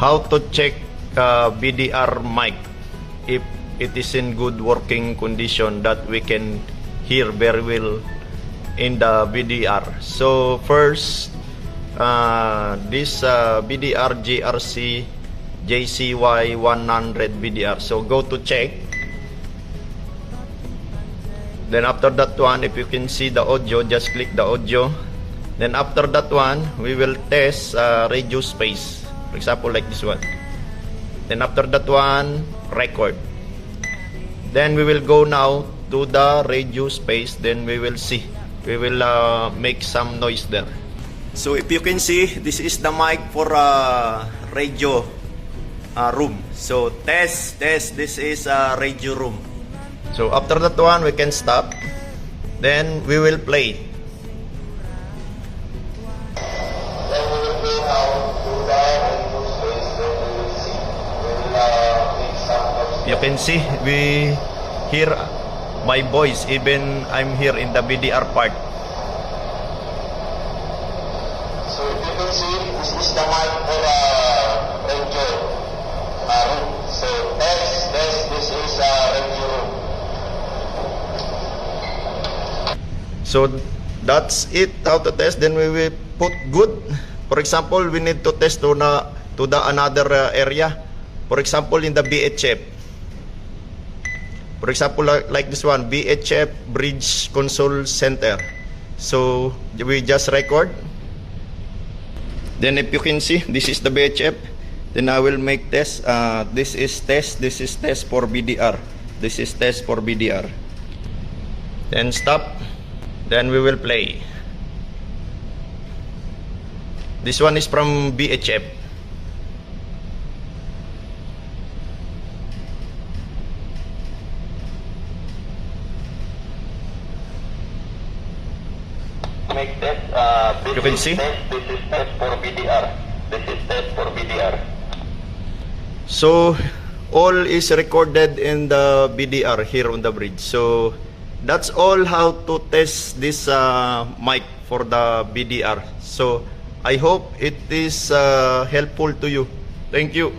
how to check BDR mic if it is in good working condition that we can hear very well in the BDR. So first, this BDR GRC JCY 100 BDR. So go to check. Then after that one, if you can see the audio, just click the audio. Then after that one, we will test radio space. For example, like this one. Then after that one, record. Then we will go now to the radio space. Then we will see. We will make some noise there. So if you can see, this is the mic for radio room. So test. This is radio room. So after that one, we can stop. Then we will play. You can see, we hear my voice even I'm here in the BDR part. So if you can see, this is the mic for radio room. So test, this is radio room. So that's it, how to test. Then we will put good. For example, we need to test to the another area. For example, in the BHF. For example, like this one, BHF Bridge Console Center. So we just record. Then if you can see, this is the BHF. Then I will make test. This is test for BDR. This is test for BDR. Then stop. Then we will play. This one is from BHF. Make test. You can see. This is test for BDR. This is test for BDR. So all is recorded in the BDR here on the bridge. So that's all how to test this mic for the BDR. So I hope it is helpful to you. Thank you.